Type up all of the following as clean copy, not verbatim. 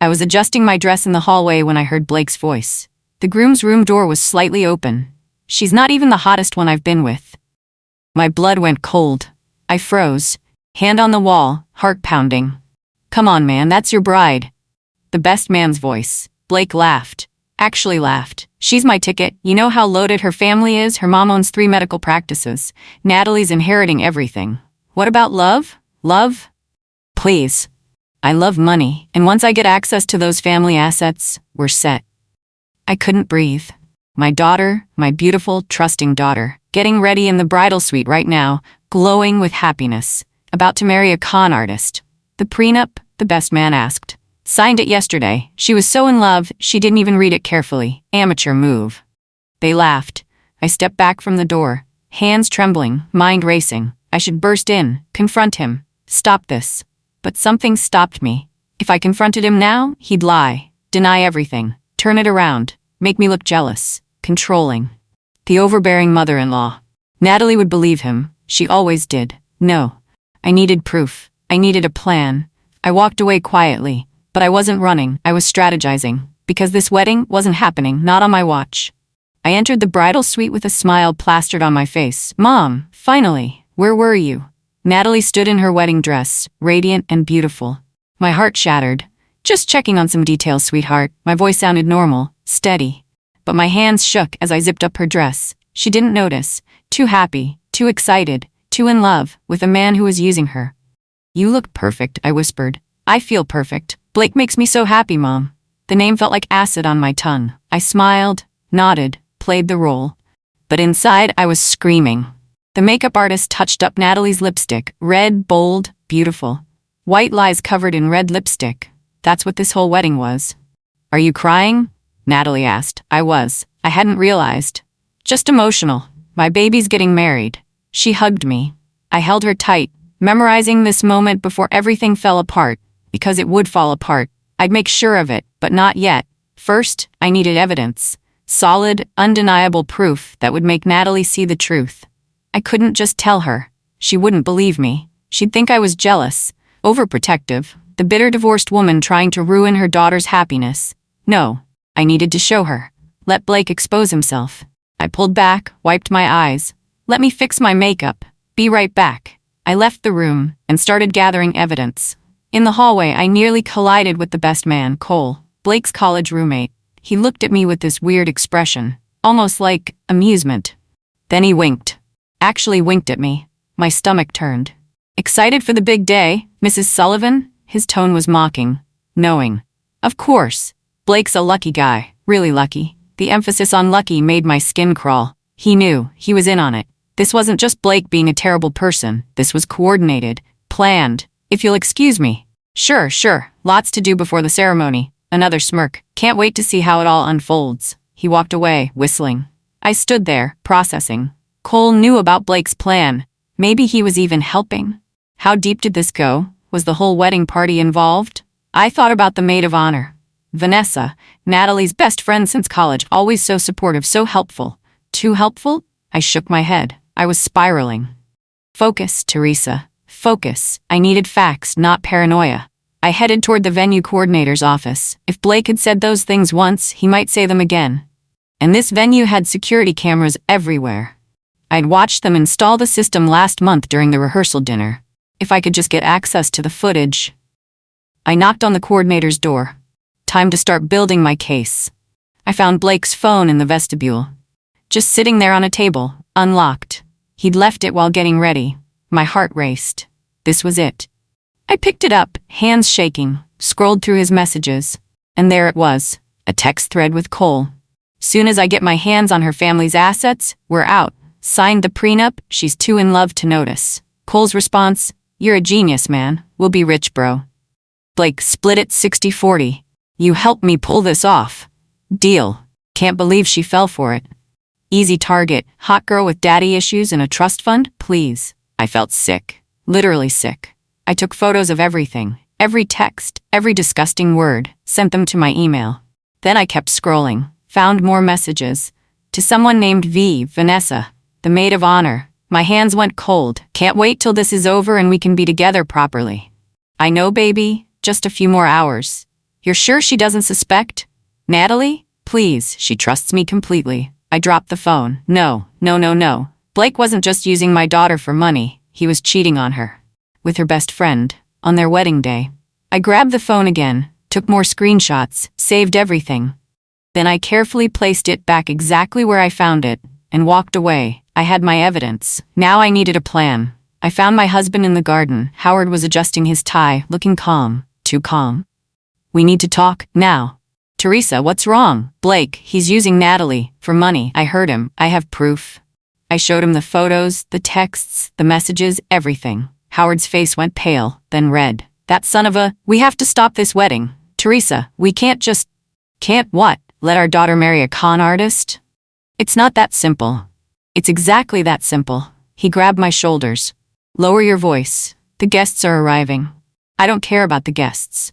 I was adjusting my dress in the hallway when I heard Blake's voice. The groom's room door was slightly open. She's not even the hottest one I've been with. My blood went cold. I froze, hand on the wall, heart pounding. Come on, man, that's your bride. The best man's voice. Blake laughed. Actually laughed. She's my ticket. You know how loaded her family is? Her mom owns 3 medical practices. Natalie's inheriting everything. What about love? Love? Please. I love money, and once I get access to those family assets, we're set. I couldn't breathe. My daughter, my beautiful, trusting daughter, getting ready in the bridal suite right now, glowing with happiness, about to marry a con artist. The prenup, the best man asked. Signed it yesterday. She was so in love, she didn't even read it carefully. Amateur move. They laughed. I stepped back from the door, hands trembling, mind racing. I should burst in, confront him, stop this. But something stopped me. If I confronted him now, he'd lie, deny everything, turn it around, make me look jealous, controlling. The overbearing mother-in-law. Natalie would believe him. She always did. No. I needed proof. I needed a plan. I walked away quietly. But I wasn't running, I was strategizing, because this wedding wasn't happening, not on my watch. I entered the bridal suite with a smile plastered on my face. Mom, finally, where were you? Natalie stood in her wedding dress, radiant and beautiful. My heart shattered. Just checking on some details, sweetheart. My voice sounded normal, steady. But my hands shook as I zipped up her dress. She didn't notice. Too happy, too excited, too in love with a man who was using her. You look perfect, I whispered. I feel perfect. Blake makes me so happy, Mom. The name felt like acid on my tongue. I smiled, nodded, played the role. But inside, I was screaming. The makeup artist touched up Natalie's lipstick, red, bold, beautiful. White lies covered in red lipstick. That's what this whole wedding was. Are you crying? Natalie asked. I was. I hadn't realized. Just emotional. My baby's getting married. She hugged me. I held her tight, memorizing this moment before everything fell apart. Because it would fall apart. I'd make sure of it, but not yet. First, I needed evidence. Solid, undeniable proof that would make Natalie see the truth. I couldn't just tell her. She wouldn't believe me. She'd think I was jealous, overprotective, the bitter divorced woman trying to ruin her daughter's happiness. No, I needed to show her. Let Blake expose himself. I pulled back, wiped my eyes. Let me fix my makeup. Be right back. I left the room and started gathering evidence. In the hallway, I nearly collided with the best man, Cole, Blake's college roommate. He looked at me with this weird expression, almost like amusement. Then he winked. Actually winked at me. My stomach turned. Excited for the big day, Mrs. Sullivan? His tone was mocking, knowing. Of course. Blake's a lucky guy, really lucky. The emphasis on lucky made my skin crawl. He knew, he was in on it. This wasn't just Blake being a terrible person. This was coordinated, planned. If you'll excuse me. Sure. Lots to do before the ceremony. Another smirk. Can't wait to see how it all unfolds. He walked away, whistling. I stood there, processing. Cole knew about Blake's plan. Maybe he was even helping. How deep did this go? Was the whole wedding party involved? I thought about the maid of honor. Vanessa, Natalie's best friend since college, always so supportive, so helpful. Too helpful? I shook my head. I was spiraling. Focus, Teresa. Focus. I needed facts, not paranoia. I headed toward the venue coordinator's office. If Blake had said those things once, he might say them again. And this venue had security cameras everywhere. I'd watched them install the system last month during the rehearsal dinner. If I could just get access to the footage. I knocked on the coordinator's door. Time to start building my case. I found Blake's phone in the vestibule. Just sitting there on a table, unlocked. He'd left it while getting ready. My heart raced. This was it. I picked it up, hands shaking, scrolled through his messages. And there it was, a text thread with Cole. Soon as I get my hands on her family's assets, we're out. Signed the prenup, she's too in love to notice. Cole's response, you're a genius, man. We'll be rich, bro. Blake, split it 60-40. You helped me pull this off. Deal. Can't believe she fell for it. Easy target, hot girl with daddy issues and a trust fund, please. I felt sick. Literally sick. I took photos of everything, every text, every disgusting word, sent them to my email. Then I kept scrolling, found more messages. To someone named Vanessa, the maid of honor. My hands went cold. Can't wait till this is over and we can be together properly. I know, baby, just a few more hours. You're sure she doesn't suspect? Natalie? Please, she trusts me completely. I dropped the phone. No. Blake wasn't just using my daughter for money, he was cheating on her. With her best friend, on their wedding day. I grabbed the phone again, took more screenshots, saved everything. Then I carefully placed it back exactly where I found it, and walked away. I had my evidence. Now I needed a plan. I found my husband in the garden. Howard was adjusting his tie, looking calm. Too calm. We need to talk, now. Teresa, what's wrong? Blake, he's using Natalie, for money. I heard him. I have proof. I showed him the photos, the texts, the messages, everything. Howard's face went pale, then red. That son of a, we have to stop this wedding. Teresa, we can't just… Can't what? Let our daughter marry a con artist? It's not that simple. It's exactly that simple. He grabbed my shoulders. Lower your voice. The guests are arriving. I don't care about the guests.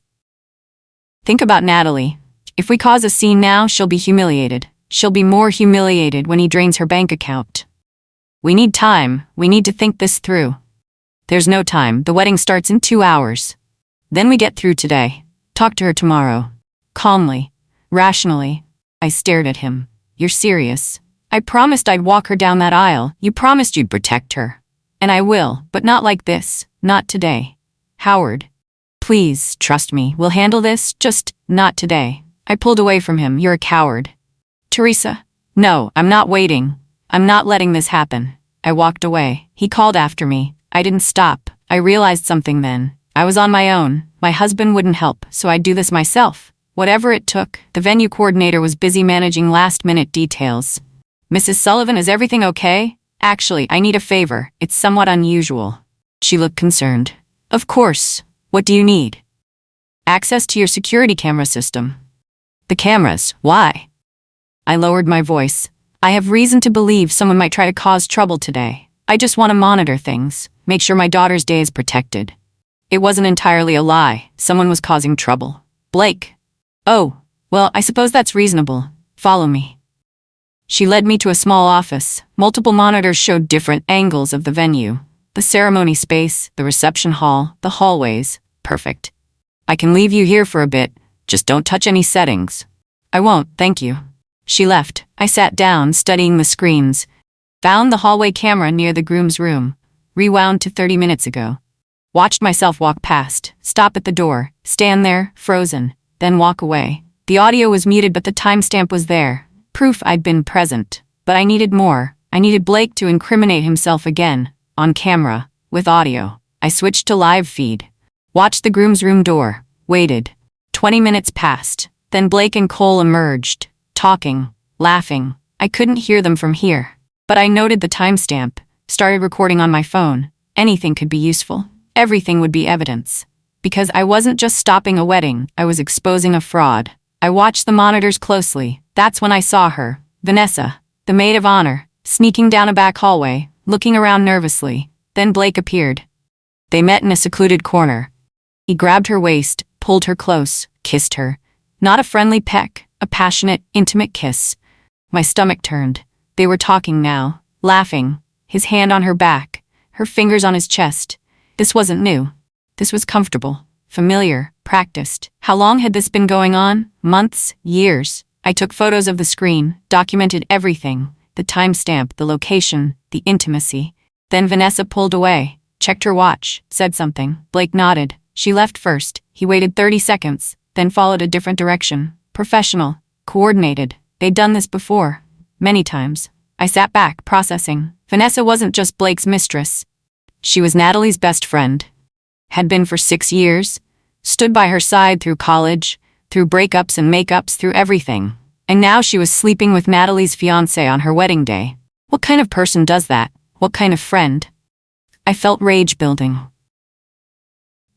Think about Natalie. If we cause a scene now, she'll be humiliated. She'll be more humiliated when he drains her bank account. We need time. We need to think this through. There's no time. The wedding starts in 2 hours. Then we get through today. Talk to her tomorrow. Calmly. Rationally. I stared at him. You're serious? I promised I'd walk her down that aisle. You promised you'd protect her. And I will, but not like this. Not today. Howard. Please, trust me. We'll handle this. Just not today. I pulled away from him. You're a coward. Teresa. No, I'm not waiting. I'm not letting this happen. I walked away. He called after me. I didn't stop. I realized something then. I was on my own. My husband wouldn't help, so I'd do this myself. Whatever it took. The venue coordinator was busy managing last-minute details. Mrs. Sullivan, is everything okay? Actually, I need a favor. It's somewhat unusual. She looked concerned. Of course. What do you need? Access to your security camera system. The cameras, why? I lowered my voice. I have reason to believe someone might try to cause trouble today. I just want to monitor things, make sure my daughter's day is protected. It wasn't entirely a lie. Someone was causing trouble. Blake. Oh, well, I suppose that's reasonable. Follow me. She led me to a small office. Multiple monitors showed different angles of the venue. The ceremony space, the reception hall, the hallways. Perfect. I can leave you here for a bit. Just don't touch any settings. I won't, thank you. She left. I sat down, studying the screens. Found the hallway camera near the groom's room. Rewound to 30 minutes ago. Watched myself walk past, stop at the door, stand there, frozen, then walk away. The audio was muted but the timestamp was there. Proof I'd been present. But I needed more. I needed Blake to incriminate himself again, on camera, with audio. I switched to live feed. Watched the groom's room door. Waited. 20 minutes passed. Then Blake and Cole emerged, talking, laughing. I couldn't hear them from here. But I noted the timestamp, started recording on my phone. Anything could be useful. Everything would be evidence. Because I wasn't just stopping a wedding, I was exposing a fraud. I watched the monitors closely. That's when I saw her, Vanessa, the maid of honor, sneaking down a back hallway, looking around nervously. Then Blake appeared. They met in a secluded corner. He grabbed her waist, pulled her close, kissed her. Not a friendly peck, a passionate, intimate kiss. My stomach turned. They were talking now, laughing, his hand on her back, her fingers on his chest. This wasn't new. This was comfortable, familiar, practiced. How long had this been going on? Months? Years? I took photos of the screen, documented everything, the timestamp, the location, the intimacy. Then Vanessa pulled away, checked her watch, said something. Blake nodded. She left first. He waited 30 seconds, then followed a different direction. Professional, coordinated. They'd done this before. Many times. I sat back, processing. Vanessa wasn't just Blake's mistress. She was Natalie's best friend. Had been for 6 years. Stood by her side through college, through breakups and makeups, through everything. And now she was sleeping with Natalie's fiancé on her wedding day. What kind of person does that? What kind of friend? I felt rage building.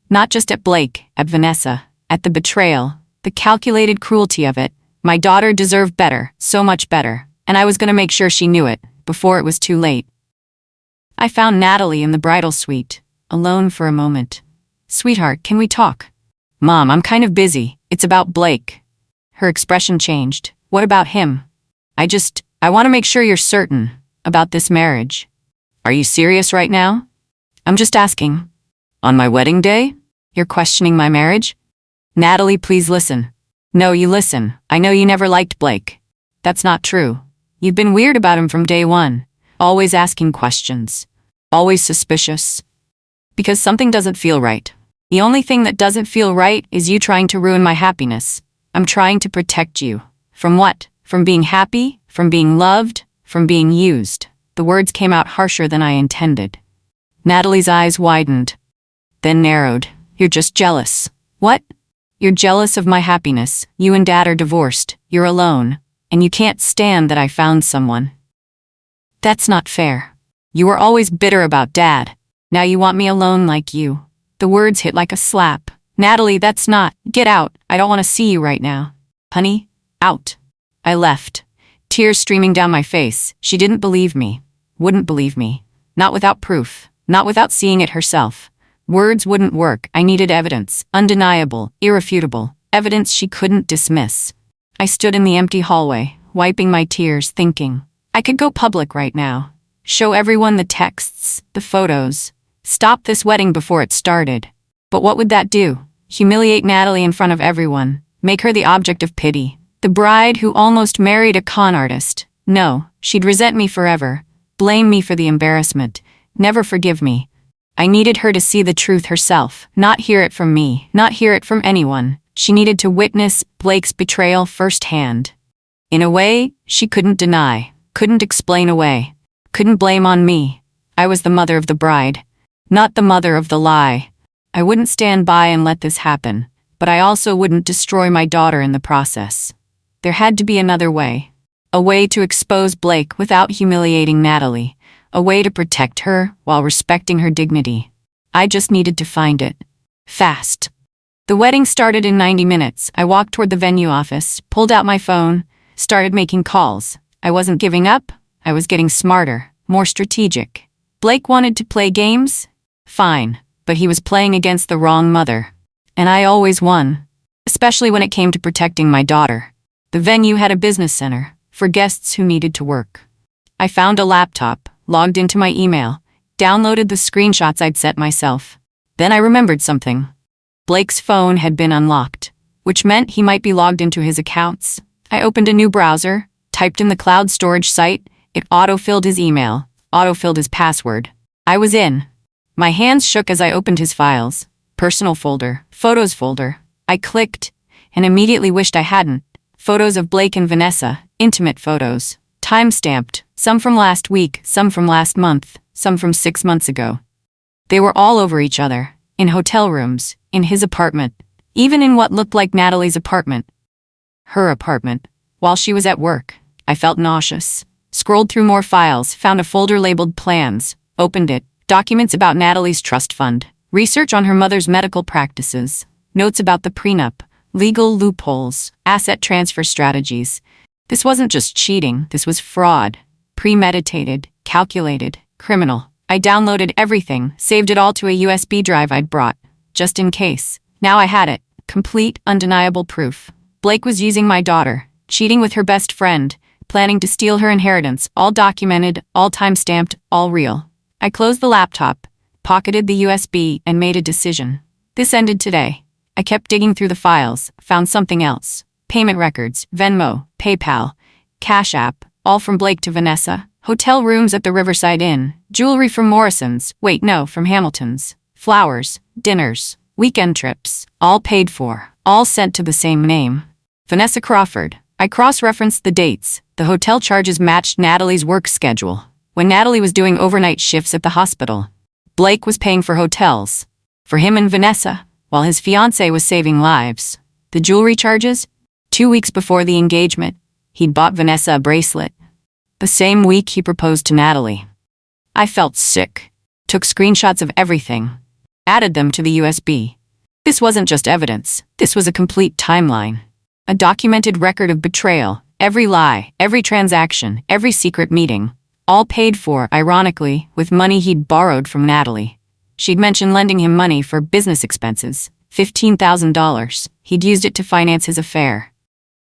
Not just at Blake, at Vanessa, at the betrayal, the calculated cruelty of it. My daughter deserved better, so much better. And I was going to make sure she knew it, before it was too late. I found Natalie in the bridal suite, alone for a moment. Sweetheart, can we talk? Mom, I'm kind of busy. It's about Blake. Her expression changed. What about him? I want to make sure you're certain about this marriage. Are you serious right now? I'm just asking. On my wedding day? You're questioning my marriage? Natalie, please listen. No, you listen. I know you never liked Blake. That's not true. You've been weird about him from day one. Always asking questions. Always suspicious. Because something doesn't feel right. The only thing that doesn't feel right is you trying to ruin my happiness. I'm trying to protect you. From what? From being happy? From being loved? From being used? The words came out harsher than I intended. Natalie's eyes widened, then narrowed. You're just jealous. What? You're jealous of my happiness. You and Dad are divorced. You're alone. And you can't stand that I found someone. That's not fair. You were always bitter about Dad. Now you want me alone like you. The words hit like a slap. Natalie, that's not. Get out. I don't want to see you right now. Honey, out. I left. Tears streaming down my face. She didn't believe me. Wouldn't believe me. Not without proof. Not without seeing it herself. Words wouldn't work. I needed evidence. Undeniable. Irrefutable. Evidence she couldn't dismiss. I stood in the empty hallway, wiping my tears, thinking, I could go public right now. Show everyone the texts, the photos. Stop this wedding before it started. But what would that do? Humiliate Natalie in front of everyone. Make her the object of pity. The bride who almost married a con artist. No, she'd resent me forever. Blame me for the embarrassment. Never forgive me. I needed her to see the truth herself, not hear it from me, not hear it from anyone. She needed to witness Blake's betrayal firsthand. In a way, she couldn't deny, couldn't explain away, couldn't blame on me. I was the mother of the bride, not the mother of the lie. I wouldn't stand by and let this happen, but I also wouldn't destroy my daughter in the process. There had to be another way. A way to expose Blake without humiliating Natalie. A way to protect her while respecting her dignity. I just needed to find it. Fast. The wedding started in 90 minutes. I walked toward the venue office, pulled out my phone, started making calls. I wasn't giving up. I was getting smarter, more strategic. Blake wanted to play games? Fine, but he was playing against the wrong mother. And I always won, especially when it came to protecting my daughter. The venue had a business center for guests who needed to work. I found a laptop, logged into my email, downloaded the screenshots I'd set myself. Then I remembered something. Blake's phone had been unlocked, which meant he might be logged into his accounts. I opened a new browser, typed in the cloud storage site. It autofilled his email, autofilled his password. I was in. My hands shook as I opened his files. Personal folder, photos folder. I clicked, and immediately wished I hadn't. Photos of Blake and Vanessa, intimate photos. Time-stamped, some from last week, some from last month, some from 6 months ago. They were all over each other, in hotel rooms, in his apartment, even in what looked like Natalie's apartment. Her apartment. While she was at work, I felt nauseous. Scrolled through more files, found a folder labeled Plans, opened it, documents about Natalie's trust fund, research on her mother's medical practices, notes about the prenup, legal loopholes, asset transfer strategies. This wasn't just cheating, this was fraud. Premeditated, calculated, criminal. I downloaded everything, saved it all to a USB drive I'd brought, just in case. Now I had it. Complete, undeniable proof. Blake was using my daughter, cheating with her best friend, planning to steal her inheritance, all documented, all time-stamped, all real. I closed the laptop, pocketed the USB, and made a decision. This ended today. I kept digging through the files, found something else. Payment records, Venmo, PayPal, Cash App, all from Blake to Vanessa. Hotel rooms at the Riverside Inn, jewelry from Morrison's, from Hamilton's. Flowers, dinners, weekend trips, all paid for, all sent to the same name. Vanessa Crawford. I cross-referenced the dates. The hotel charges matched Natalie's work schedule. When Natalie was doing overnight shifts at the hospital, Blake was paying for hotels. For him and Vanessa, while his fiancée was saving lives. The jewelry charges? 2 weeks before the engagement, he'd bought Vanessa a bracelet. The same week he proposed to Natalie. I felt sick. Took screenshots of everything. Added them to the USB. This wasn't just evidence. This was a complete timeline. A documented record of betrayal. Every lie, every transaction, every secret meeting. All paid for, ironically, with money he'd borrowed from Natalie. She'd mentioned lending him money for business expenses. $15,000. He'd used it to finance his affair.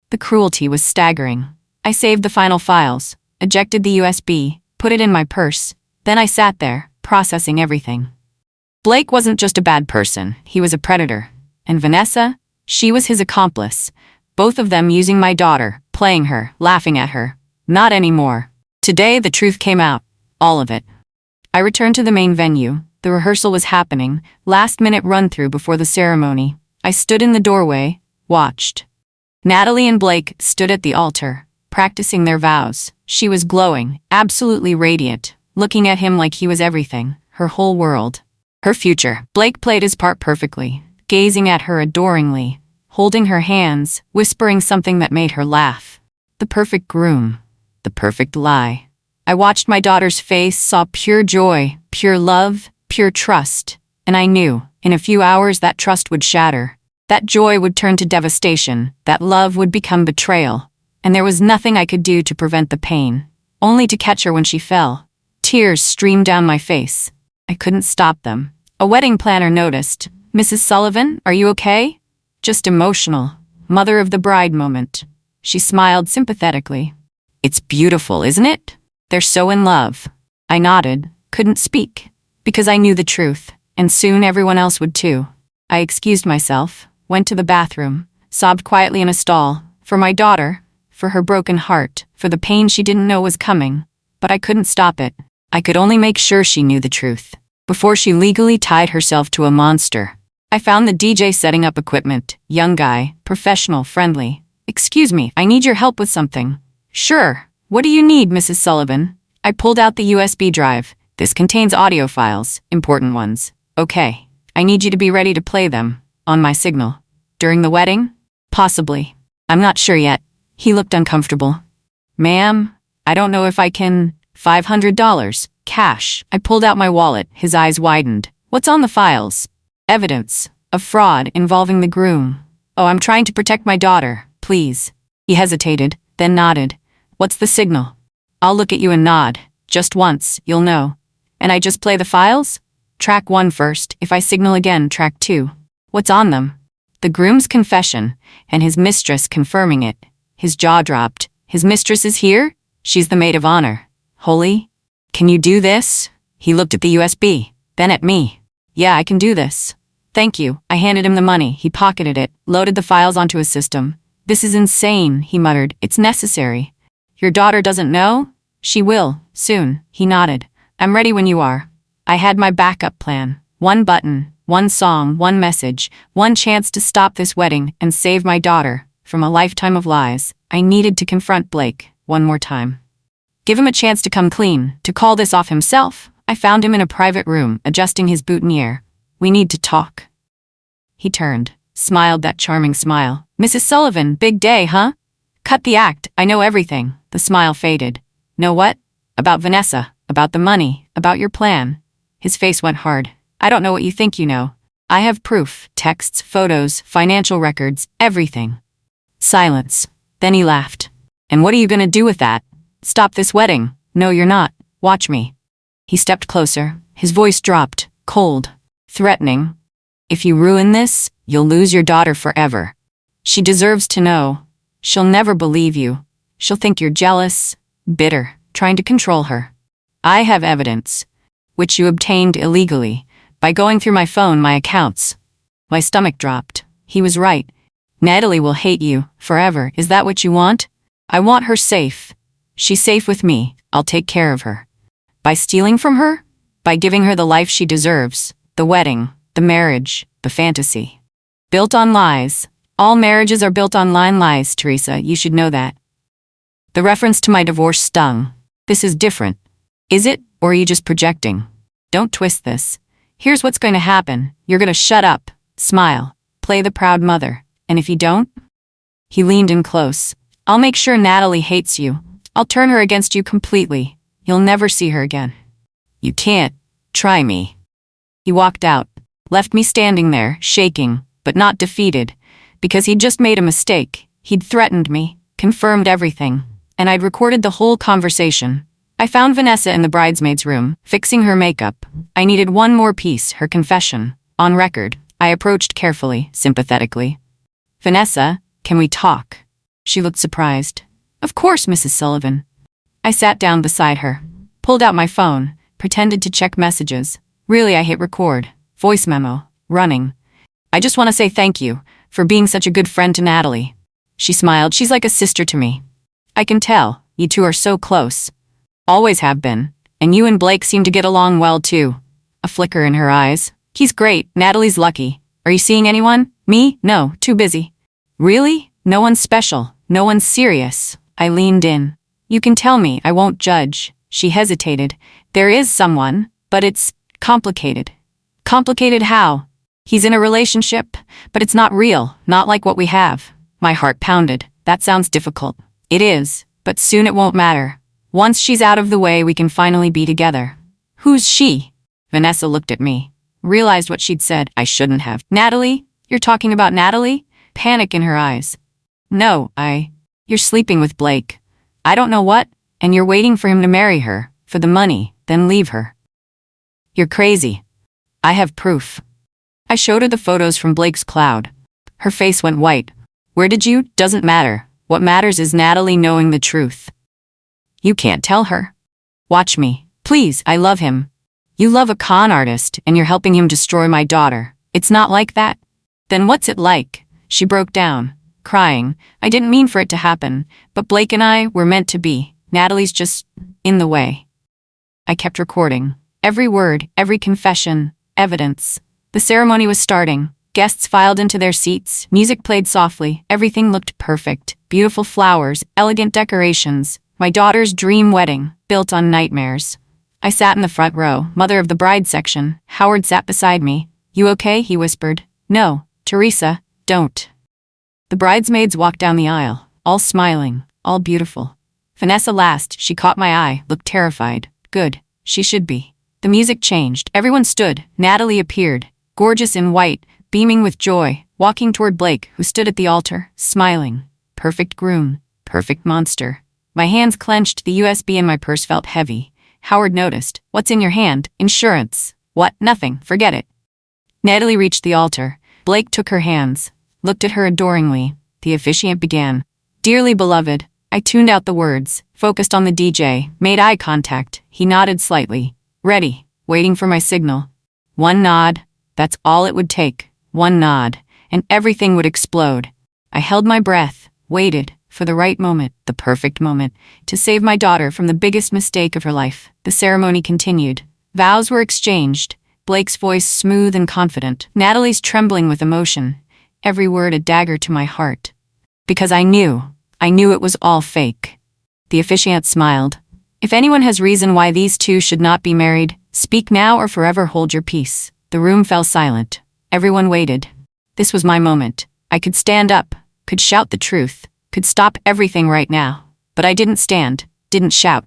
The cruelty was staggering. I saved the final files, ejected the USB, put it in my purse. Then I sat there, processing everything. Blake wasn't just a bad person, he was a predator. And Vanessa? She was his accomplice. Both of them using my daughter, playing her, laughing at her. Not anymore. Today the truth came out. All of it. I returned to the main venue. The rehearsal was happening, last-minute run-through before the ceremony. I stood in the doorway, watched. Natalie and Blake stood at the altar, practicing their vows. She was glowing, absolutely radiant, looking at him like he was everything, her whole world. Her future. Blake played his part perfectly, gazing at her adoringly, holding her hands, whispering something that made her laugh. The perfect groom. The perfect lie. I watched my daughter's face, saw pure joy, pure love, pure trust, and I knew, in a few hours that trust would shatter. That joy would turn to devastation, that love would become betrayal, and there was nothing I could do to prevent the pain, only to catch her when she fell. Tears streamed down my face. I couldn't stop them. A wedding planner noticed. "Mrs. Sullivan, are you okay?" "Just emotional." Mother of the bride moment. She smiled sympathetically. "It's beautiful, isn't it? They're so in love." I nodded, couldn't speak, because I knew the truth, and soon everyone else would too. I excused myself, went to the bathroom, sobbed quietly in a stall, for my daughter, for her broken heart, for the pain she didn't know was coming, but I couldn't stop it. I could only make sure she knew the truth, before she legally tied herself to a monster. I found the DJ setting up equipment, young guy, professional, friendly. "Excuse me, I need your help with something." "Sure. What do you need, Mrs. Sullivan?" I pulled out the USB drive. "This contains audio files, important ones." "Okay. I need you to be ready to play them, on my signal." "During the wedding?" "Possibly. I'm not sure yet." He looked uncomfortable. "Ma'am, I don't know if I can." $500. Cash. I pulled out my wallet, his eyes widened. "What's on the files?" "Evidence. Of fraud involving the groom." "Oh, I'm trying to protect my daughter, please." He hesitated, then nodded. "What's the signal?" "I'll look at you and nod. Just once, you'll know." "And I just play the files?" "Track 1 first. If I signal again, track 2. "What's on them?" "The groom's confession, and his mistress confirming it." His jaw dropped. "His mistress is here? She's the maid of honor. Holy? Can you do this?" He looked at the USB, then at me. "Yeah, I can do this." "Thank you." I handed him the money. He pocketed it, loaded the files onto his system. "This is insane," he muttered. "It's necessary." "Your daughter doesn't know?" "She will, soon." He nodded. "I'm ready when you are." I had my backup plan. One button, one song, one message, one chance to stop this wedding and save my daughter from a lifetime of lies. I needed to confront Blake one more time. Give him a chance to come clean, to call this off himself. I found him in a private room, adjusting his boutonniere. "We need to talk." He turned, smiled that charming smile. "Mrs. Sullivan, big day, huh?" "Cut the act, I know everything." The smile faded. "Know what?" "About Vanessa, about the money, about your plan." His face went hard. "I don't know what you think you know. I have proof, texts, photos, financial records, everything." Silence. Then he laughed. "And what are you gonna do with that?" "Stop this wedding." "No, you're not. Watch me." He stepped closer. His voice dropped, cold, threatening. "If you ruin this, you'll lose your daughter forever. She deserves to know. She'll never believe you. She'll think you're jealous, bitter, trying to control her. I have evidence, which you obtained illegally, by going through my phone, my accounts." My stomach dropped. He was right. "Natalie will hate you, forever. Is that what you want?" "I want her safe. She's safe with me. I'll take care of her." By stealing from her? By giving her the life she deserves. The wedding, the marriage, the fantasy. Built on lies. All marriages are built on lies, Teresa, you should know that. The reference to my divorce stung. This is different. Is it, or are you just projecting? Don't twist this. Here's what's going to happen. You're going to shut up, smile, play the proud mother, and if you don't? He leaned in close. "I'll make sure Natalie hates you. I'll turn her against you completely. You'll never see her again." "You can't. Try me." He walked out, left me standing there, shaking, but not defeated, because he'd just made a mistake. He'd threatened me, confirmed everything, and I'd recorded the whole conversation. I found Vanessa in the bridesmaid's room, fixing her makeup. I needed one more piece, her confession, on record. I approached carefully, sympathetically. "Vanessa, can we talk?" She looked surprised. "Of course, Mrs. Sullivan." I sat down beside her, pulled out my phone, pretended to check messages. Really, I hit record. Voice memo. Running. "I just want to say thank you for being such a good friend to Natalie. She smiled. She's like a sister to me. I can tell, you two are so close. Always have been. And you and Blake seem to get along well too. A flicker in her eyes. He's great, Natalie's lucky. Are you seeing anyone? Me? No, too busy. Really? No one's special. No one's serious. I leaned in. You can tell me, I won't judge. She hesitated. There is someone, but it's complicated. Complicated how? He's in a relationship, but it's not real, not like what we have. My heart pounded. That sounds difficult. It is, but soon it won't matter. Once she's out of the way, we can finally be together. Who's she? Vanessa looked at me. Realized what she'd said. I shouldn't have. Natalie? You're talking about Natalie? Panic in her eyes. No, You're sleeping with Blake. I don't know what, and you're waiting for him to marry her, for the money, then leave her. You're crazy. I have proof. I showed her the photos from Blake's cloud. Her face went white. Where did you? Doesn't matter. What matters is Natalie knowing the truth. You can't tell her. Watch me. Please, I love him. You love a con artist, and you're helping him destroy my daughter. It's not like that. Then what's it like? She broke down, crying. I didn't mean for it to happen, but Blake and I were meant to be. Natalie's just in the way. I kept recording. Every word, every confession, evidence. The ceremony was starting. Guests filed into their seats. Music played softly. Everything looked perfect. Beautiful flowers, elegant decorations. My daughter's dream wedding, built on nightmares. I sat in the front row, mother of the bride section. Howard sat beside me. You okay? He whispered. No, Teresa, don't. The bridesmaids walked down the aisle, all smiling, all beautiful. Vanessa last. She caught my eye, looked terrified. Good. She should be. The music changed. Everyone stood. Natalie appeared, gorgeous in white, beaming with joy, walking toward Blake, who stood at the altar, smiling. Perfect groom. Perfect monster. My hands clenched. The USB in my purse felt heavy. Howard noticed. What's in your hand? Insurance. What? Nothing. Forget it. Natalie reached the altar. Blake took her hands, looked at her adoringly. The officiant began. Dearly beloved. I tuned out the words, focused on the DJ, made eye contact. He nodded slightly. Ready. Waiting for my signal. One nod. That's all it would take. One nod. And everything would explode. I held my breath, waited, for the right moment, the perfect moment, to save my daughter from the biggest mistake of her life. The ceremony continued. Vows were exchanged. Blake's voice smooth and confident. Natalie's trembling with emotion. Every word a dagger to my heart. Because I knew it was all fake. The officiant smiled. If anyone has reason why these two should not be married, speak now or forever hold your peace. The room fell silent. Everyone waited. This was my moment. I could stand up, could shout the truth, could stop everything right now. But I didn't stand, didn't shout.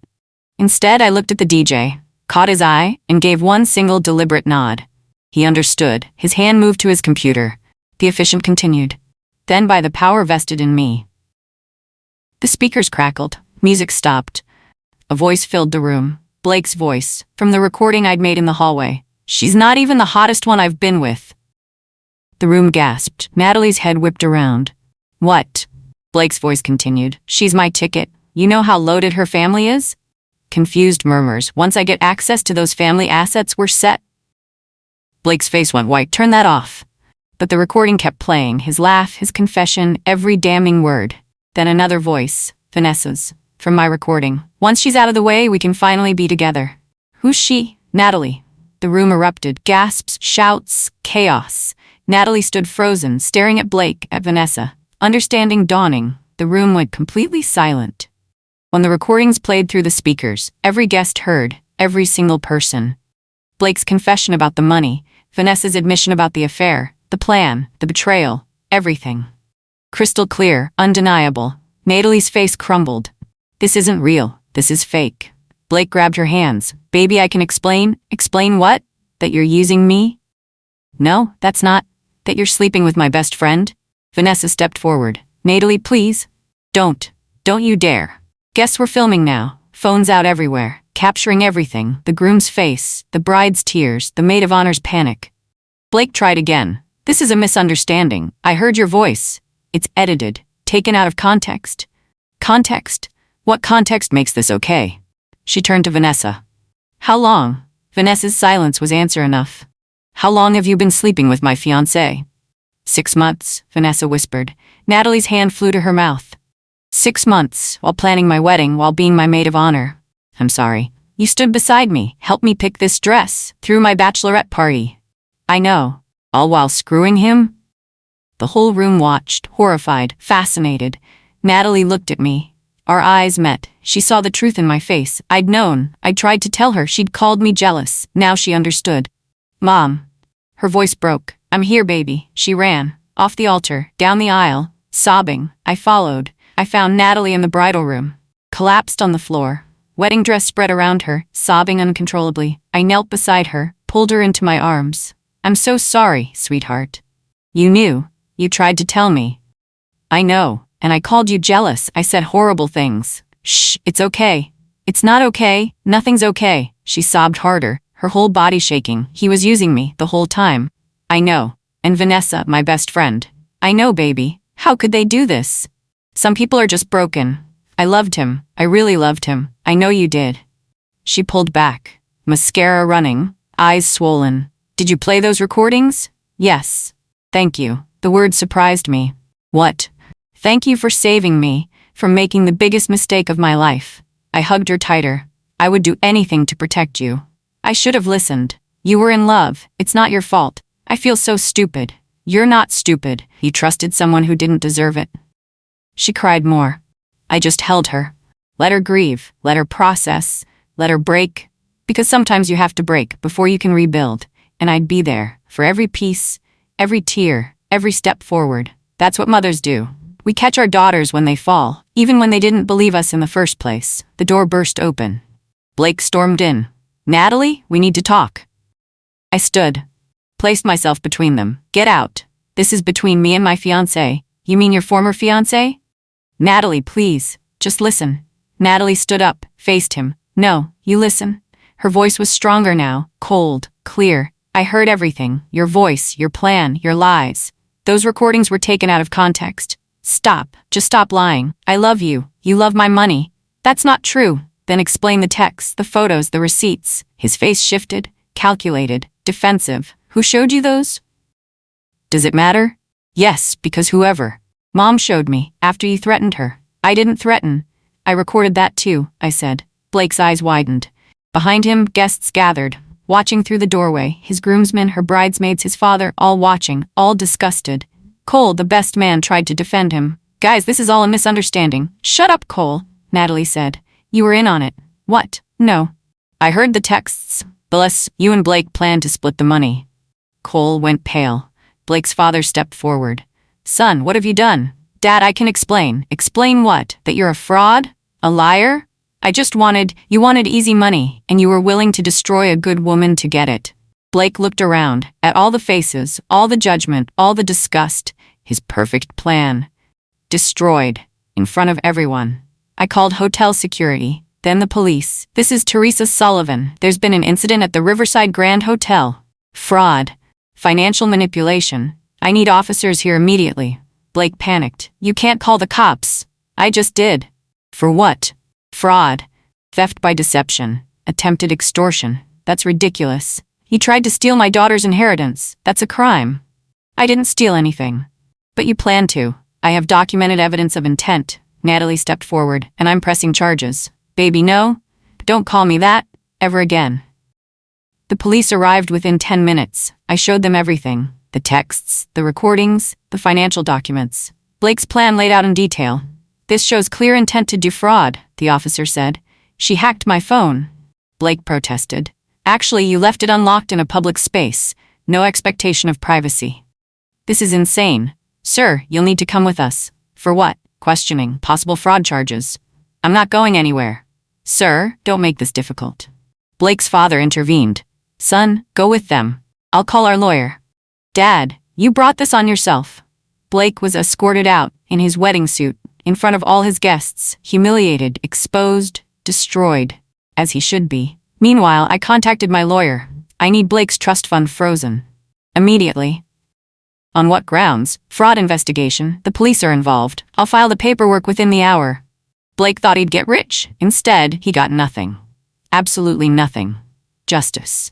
Instead, I looked at the DJ, caught his eye, and gave one single deliberate nod. He understood. His hand moved to his computer. The officiant continued. Then by the power vested in me. The speakers crackled. Music stopped. A voice filled the room. Blake's voice, from the recording I'd made in the hallway. She's not even the hottest one I've been with. The room gasped. Natalie's head whipped around. What? Blake's voice continued. She's my ticket. You know how loaded her family is? Confused murmurs. Once I get access to those family assets, we're set. Blake's face went white. Turn that off. But the recording kept playing. His laugh, his confession, every damning word. Then another voice. Vanessa's. From my recording. Once she's out of the way, we can finally be together. Who's she? Natalie. The room erupted. Gasps, shouts, chaos. Natalie stood frozen, staring at Blake, at Vanessa. Understanding dawning, the room went completely silent. When the recordings played through the speakers, every guest heard, every single person. Blake's confession about the money, Vanessa's admission about the affair, the plan, the betrayal, everything. Crystal clear, undeniable. Natalie's face crumbled. This isn't real. This is fake. Blake grabbed her hands. Baby, I can explain. Explain what? That you're using me? No, that's not. That you're sleeping with my best friend? Vanessa stepped forward. Natalie, please. Don't you dare. Guess we're filming now. Phones out everywhere, capturing everything. The groom's face, the bride's tears, the maid of honor's panic. Blake tried again. This is a misunderstanding. I heard your voice. It's edited, taken out of context. Context? What context makes this okay? She turned to Vanessa. How long? Vanessa's silence was answer enough. How long have you been sleeping with my fiancé? 6 months, Vanessa whispered. Natalie's hand flew to her mouth. 6 months, while planning my wedding, while being my maid of honor. I'm sorry. You stood beside me, helped me pick this dress, through my bachelorette party. I know. All while screwing him? The whole room watched, horrified, fascinated. Natalie looked at me. Our eyes met. She saw the truth in my face. I'd known. I'd tried to tell her. She'd called me jealous. Now she understood. Mom. Her voice broke. I'm here, baby. She ran. Off the altar, down the aisle, sobbing. I followed. I found Natalie in the bridal room. Collapsed on the floor. Wedding dress spread around her, sobbing uncontrollably. I knelt beside her, pulled her into my arms. I'm so sorry, sweetheart. You knew. You tried to tell me. I know, and I called you jealous. I said horrible things. Shh, it's okay. It's not okay. Nothing's okay. She sobbed harder, her whole body shaking. He was using me the whole time. I know. And Vanessa, my best friend. I know, baby. How could they do this? Some people are just broken. I loved him. I really loved him. I know you did. She pulled back. Mascara running, eyes swollen. Did you play those recordings? Yes. Thank you. The word surprised me. What? Thank you for saving me, from making the biggest mistake of my life. I hugged her tighter. I would do anything to protect you. I should have listened. You were in love. It's not your fault. I feel so stupid. You're not stupid. You trusted someone who didn't deserve it. She cried more. I just held her. Let her grieve, let her process, let her break. Because sometimes you have to break before you can rebuild. And I'd be there, for every piece, every tear, every step forward. That's what mothers do. We catch our daughters when they fall, even when they didn't believe us in the first place. The door burst open. Blake stormed in. Natalie, we need to talk. I stood. Placed myself between them. Get out. This is between me and my fiancé. You mean your former fiancé? Natalie, please, just listen. Natalie stood up, faced him. No, you listen. Her voice was stronger now, cold, clear. I heard everything. Your voice, your plan, your lies. Those recordings were taken out of context. Stop. Just stop lying. I love you. You love my money. That's not true. Then explain the texts, the photos, the receipts. His face shifted, calculated, defensive. Who showed you those? Does it matter? Yes, because whoever. Mom showed me, after you threatened her. I didn't threaten. I recorded that too, I said. Blake's eyes widened. Behind him, guests gathered, watching through the doorway, his groomsmen, her bridesmaids, his father, all watching, all disgusted. Cole, the best man, tried to defend him. Guys, this is all a misunderstanding. Shut up, Cole, Natalie said. You were in on it. What? No. I heard the texts. Bless, you and Blake planned to split the money. Cole went pale. Blake's father stepped forward. Son, what have you done? Dad, I can explain. Explain what? That you're a fraud? A liar? You wanted easy money, and you were willing to destroy a good woman to get it. Blake looked around, at all the faces, all the judgment, all the disgust. His perfect plan. Destroyed. In front of everyone. I called hotel security, then the police. This is Teresa Sullivan. There's been an incident at the Riverside Grand Hotel. Fraud. Financial manipulation. I need officers here immediately. Blake panicked. You can't call the cops. I just did. For what? Fraud. Theft by deception. Attempted extortion. That's ridiculous. He tried to steal my daughter's inheritance. That's a crime. I didn't steal anything. But you planned to. I have documented evidence of intent. Natalie stepped forward, and I'm pressing charges. Baby, no. Don't call me that. Ever again. The police arrived within 10 minutes. I showed them everything. The texts, the recordings, the financial documents. Blake's plan laid out in detail. This shows clear intent to defraud, the officer said. She hacked my phone. Blake protested. Actually, you left it unlocked in a public space. No expectation of privacy. This is insane. Sir, you'll need to come with us. For what? Questioning, possible fraud charges. I'm not going anywhere. Sir, don't make this difficult. Blake's father intervened. Son, go with them. I'll call our lawyer. Dad, you brought this on yourself. Blake was escorted out, in his wedding suit, in front of all his guests, humiliated, exposed, destroyed, as he should be. Meanwhile, I contacted my lawyer. I need Blake's trust fund frozen. Immediately. On what grounds? Fraud investigation. The police are involved. I'll file the paperwork within the hour. Blake thought he'd get rich. Instead, he got nothing. Absolutely nothing. Justice.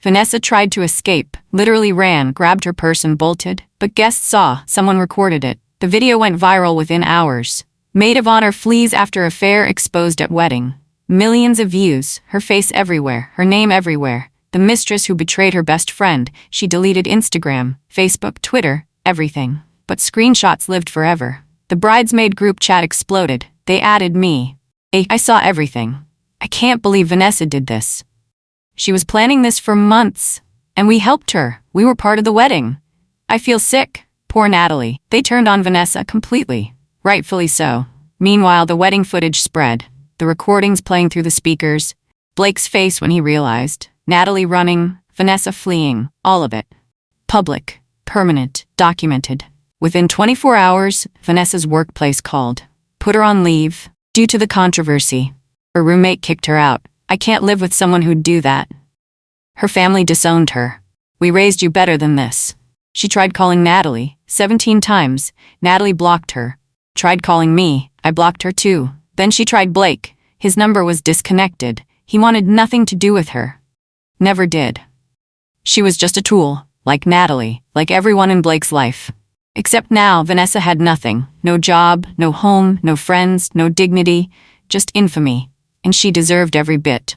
Vanessa tried to escape, literally ran, grabbed her purse and bolted, but guests saw, someone recorded it. The video went viral within hours. Maid of honor flees after affair exposed at wedding. Millions of views, her face everywhere, her name everywhere. The mistress who betrayed her best friend, she deleted Instagram, Facebook, Twitter, everything. But screenshots lived forever. The bridesmaid group chat exploded. They added me. I saw everything. I can't believe Vanessa did this. She was planning this for months. And we helped her. We were part of the wedding. I feel sick. Poor Natalie. They turned on Vanessa completely. Rightfully so. Meanwhile, the wedding footage spread. The recordings playing through the speakers. Blake's face when he realized. Natalie running. Vanessa fleeing. All of it. Public. Permanent. Documented. Within 24 hours, Vanessa's workplace called. Put her on leave. Due to the controversy. Her roommate kicked her out. I can't live with someone who'd do that. Her family disowned her. We raised you better than this. She tried calling Natalie, 17 times. Natalie blocked her. Tried calling me. I blocked her too. Then she tried Blake. His number was disconnected. He wanted nothing to do with her. Never did. She was just a tool, like Natalie, like everyone in Blake's life. Except now, Vanessa had nothing. No job, no home, no friends, no dignity, just infamy. And she deserved every bit.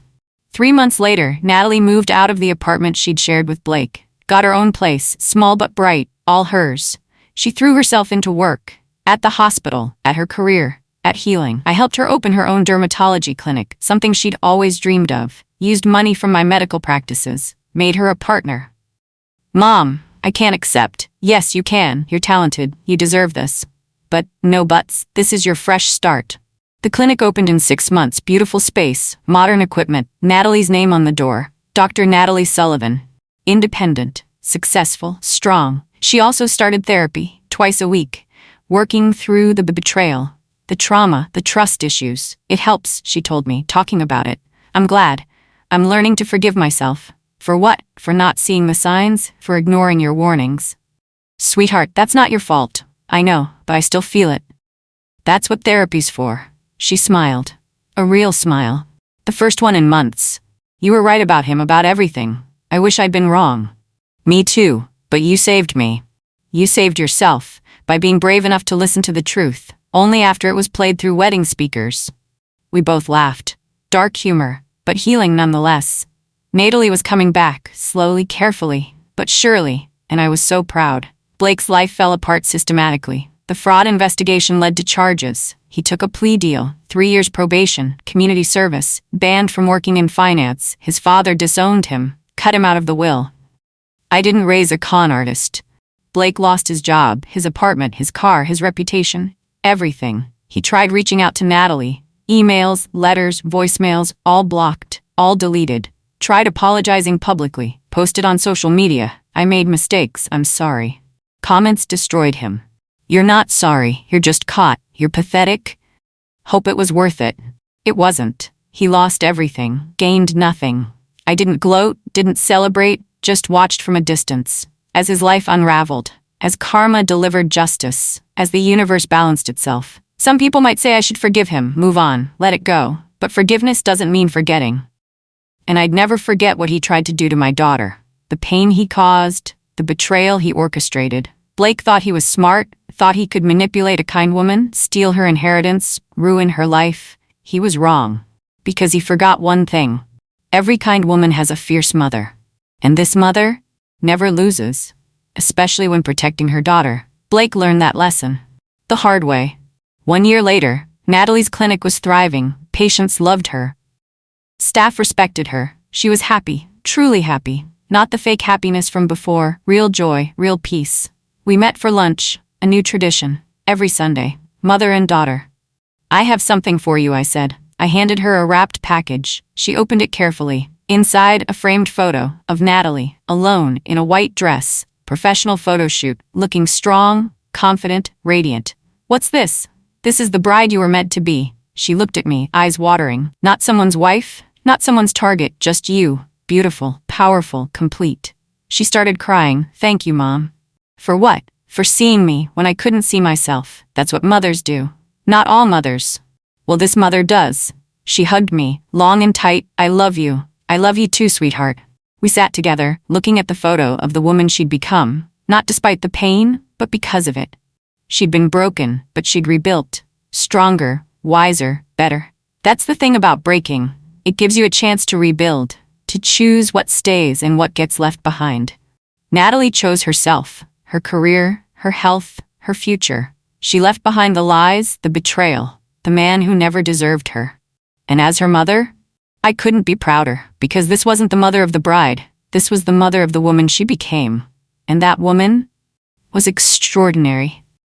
3 months later, Natalie moved out of the apartment she'd shared with Blake. Got her own place, small but bright, all hers. She threw herself into work. At the hospital, at her career, at healing. I helped her open her own dermatology clinic, something she'd always dreamed of. Used money from my medical practices. Made her a partner. Mom, I can't accept. Yes, you can. You're talented. You deserve this. But, no buts. This is your fresh start. The clinic opened in 6 months. Beautiful space, modern equipment, Natalie's name on the door. Dr. Natalie Sullivan. Independent, successful, strong. She also started therapy, twice a week. Working through the betrayal, the trauma, the trust issues. It helps, she told me, talking about it. I'm glad. I'm learning to forgive myself. For what? For not seeing the signs? For ignoring your warnings? Sweetheart, that's not your fault. I know, but I still feel it. That's what therapy's for. She smiled. A real smile. The first one in months. You were right about him, about everything. I wish I'd been wrong. Me too, but you saved me. You saved yourself, by being brave enough to listen to the truth, only after it was played through wedding speakers. We both laughed. Dark humor, but healing nonetheless. Natalie was coming back, slowly, carefully, but surely, and I was so proud. Blake's life fell apart systematically. The fraud investigation led to charges. He took a plea deal, 3 years probation, community service, banned from working in finance. His father disowned him, cut him out of the will. I didn't raise a con artist. Blake lost his job, his apartment, his car, his reputation, everything. He tried reaching out to Natalie. Emails, letters, voicemails, all blocked, all deleted. Tried apologizing publicly, posted on social media. I made mistakes, I'm sorry. Comments destroyed him. You're not sorry, you're just caught, you're pathetic. Hope it was worth it. It wasn't. He lost everything, gained nothing. I didn't gloat, didn't celebrate, just watched from a distance. As his life unraveled, as karma delivered justice, as the universe balanced itself. Some people might say I should forgive him, move on, let it go. But forgiveness doesn't mean forgetting. And I'd never forget what he tried to do to my daughter. The pain he caused, the betrayal he orchestrated. Blake thought he was smart, thought he could manipulate a kind woman, steal her inheritance, ruin her life. He was wrong. Because he forgot one thing. Every kind woman has a fierce mother. And this mother never loses. Especially when protecting her daughter. Blake learned that lesson. The hard way. 1 year later, Natalie's clinic was thriving. Patients loved her. Staff respected her. She was happy, truly happy. Not the fake happiness from before, real joy, real peace. We met for lunch, a new tradition, every Sunday, mother and daughter. I have something for you, I said. I handed her a wrapped package. She opened it carefully. Inside, a framed photo of Natalie, alone, in a white dress, professional photo shoot, looking strong, confident, radiant. What's this? This is the bride you were meant to be. She looked at me, eyes watering. Not someone's wife, not someone's target, just you. Beautiful, powerful, complete. She started crying. Thank you, Mom. For what? For seeing me when I couldn't see myself. That's what mothers do. Not all mothers. Well, this mother does. She hugged me, long and tight. I love you. I love you too, sweetheart. We sat together, looking at the photo of the woman she'd become, not despite the pain, but because of it. She'd been broken, but she'd rebuilt. Stronger, wiser, better. That's the thing about breaking. It gives you a chance to rebuild, to choose what stays and what gets left behind. Natalie chose herself, her career, her health, her future. She left behind the lies, the betrayal, the man who never deserved her. And as her mother, I couldn't be prouder, because this wasn't the mother of the bride. This was the mother of the woman she became. And that woman was extraordinary.